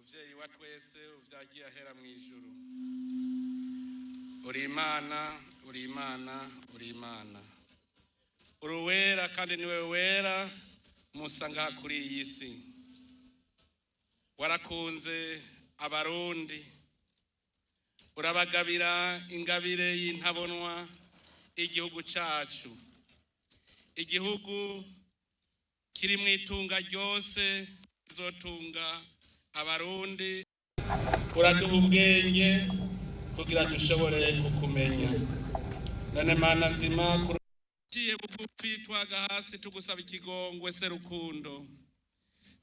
muvyeyi wa twese uvyagiye ahera mu ijuru. Uri Imana, uri Imana, uri Imana. Uri wera kandi niwe wera musa ngaha kuri iyi si. Warakunze abarundi, urabagabira ingabire y'intabonwa igihugu cacu, igihugu kiri mu itunga ryose kizotunga abarundi. Uraduha ubwenge kugira dushobore kukumenya. None Mana nzima ciye bugufi twaga hasi tugusaba ikigongwe se rukundo,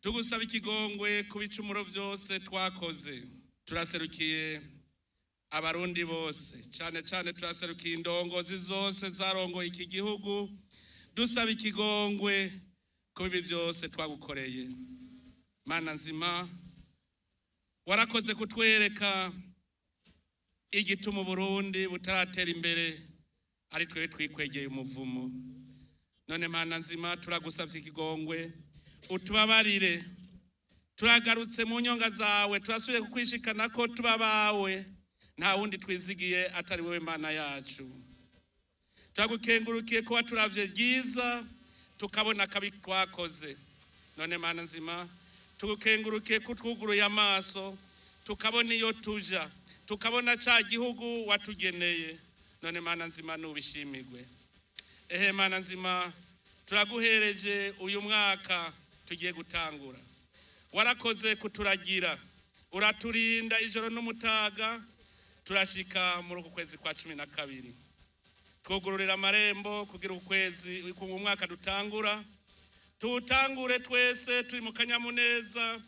tugusaba ikigongwe ku bicumuro byose twakoze. Turaserukiye abarundi bose, cyane cyane turaserukiye indongozi zose zarongoye iki gihugu, dusaba ikigongwe ku bibi byose twagukoreye. Mana nzima warakoze kutwereka igituma Burundi butaratera imbere ari twe twikwegeye umuvumo. None Mana nzima turagusabye ikigongwe utubabarire. Turagarutse mu nyonga zawe, turasubiye kukwishikana ko tubabawe, nta wundi twizigiye atari wewe Mana yacu. Turagukengurukiye ko waturavye ryiza tukabona kabi twakoze. None Mana nzima tugukengurukiye kutwuguruye amaso tukabona iyo tuja, tukabona ca gihugu watugeneye. None Mana nzima nubishimigwe. Mana nzima turaguhereje uyu mwaka tugiye gutangura. Warakoze kuturagira, uraturinda ijoro n'umutaga, turashika muri uku kwezi kwa 12. Twugururira amarembo kugira ukwezi mu mwaka dutangura, tutangure twese turi mu kanyamuneza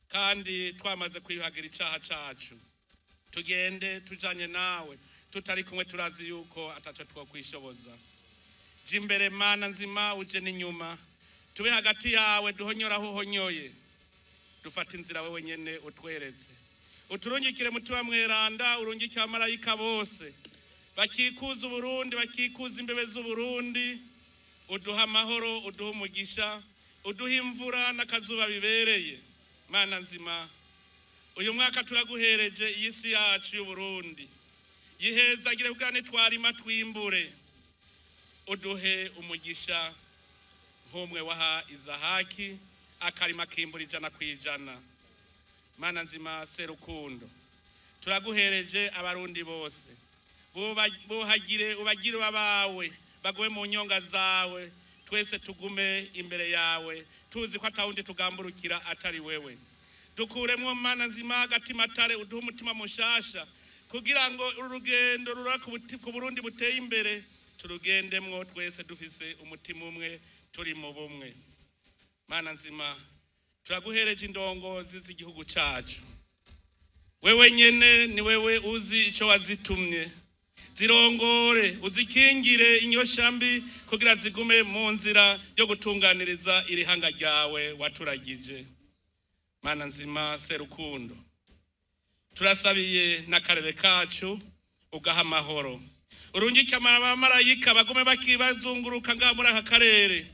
kandi twamaze kwiyuhagira icaha cacu. Tugende tujanye nawe, tutari kumwe turazi yuko ataco twokwishoboza. Jimbere Mana nzima uje n'inyuma, tube hagati yawe duhonyoraho honyoye. Dufata inzira wewe nyene utweretse. Uturungikire mutima mweranda, urungikire amarayika bose bakikuza Burundi, bakikuza imbebe z'Uburundi. Uduha amahoro, uduha umugisha, uduha imvura n'akazuba bibereye. Mana nzima uyu mwaka turaguhereje iyi si yacu y'Uburundi, yihezagire kugira nitwarima twimbure. Uduhe umugisha nk'umwe waha Izahaki akarima kimbura 100%. Mana nzima serukundo turaguhereje abarundi bose, buhagire ubagire babawe, bagume mu nyonga zawe, twese tugume imbere yawe tuzi ko atawundi tugamburukira atari wewe. Dukuremwo Mana nzima agatima tare, uduhe umutima mushasha kugira ngo urugendo rura ku Burundi buteye imbere turugendemwo twese dufise umutima umwe, turi mu bumwe. Mana nzima turaguhereje indongozi z'igihugu cacu. Wewe nyene ni wewe uzi ico wazitumye, zirongore uzikingire inyoshambi kugira zigume mu nzira yo gutunganiriza iri hanga ryawe waturagije. Mana nzima serukundo turasabiye n'akarere kacu ugaha amahoro, urungike abamarayika bagume bakibazunguruka ngaha muri aka karere.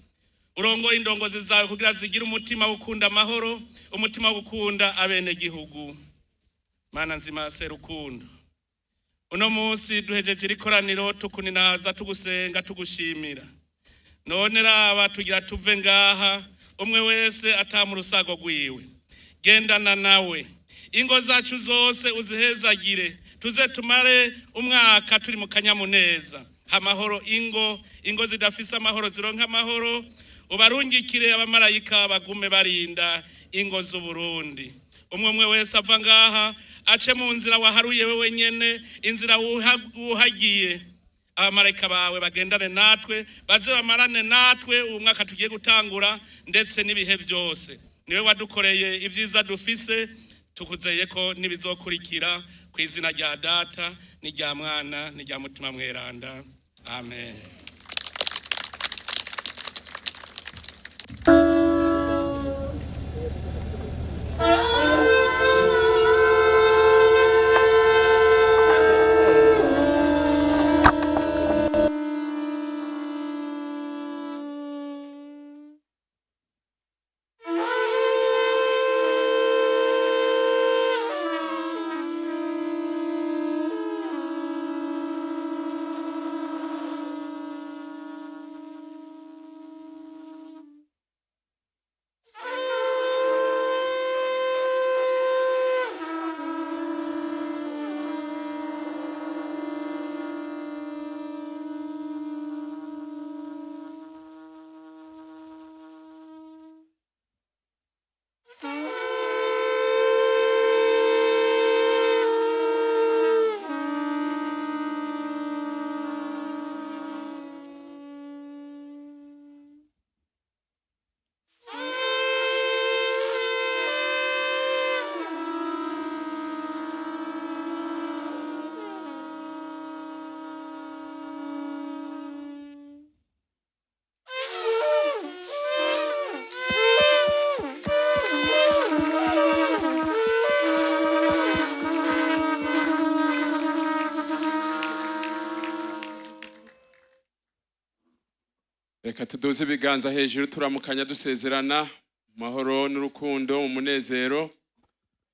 Urongoye indongozi zawe kugira zigira umutima wo gukunda amahoro, umutima wo gukunda abene gihugu. Mana nzima serukundo uno munsi duhejeje ikoraniro tukuninaza tugusenga tugushimira. None raba tugira tuve ngaha umwe wese atamu rusago rwiwe. Gendana nawe, ingo zacu zose uzihezagire, tuze tumare umwaka turi mu kanyamuneza. Amahoro ingo zidafise amahoro zironka amahoro. Ubarungikire abamarayika bagume barinda ingo z'Uburundi. Umwe wese ava ngaha ace mu nzira waharuye wewe nyene, inzira uhagiye. Abamarayika bawe bagendane natwe, baze bamarane natwe uyu mwaka tugiye gutangura ndetse n'ibihe byose. Niwe wadukoreye ivyiza dufise, tukuzeye ko nibizokurikira ku izina rya Data n'irya Mwana n'irya Mutima mweranda. Amen. Reka tuduze ibiganza hejuru turamukanya dusezerana mahoro n'urukundo mu munezero.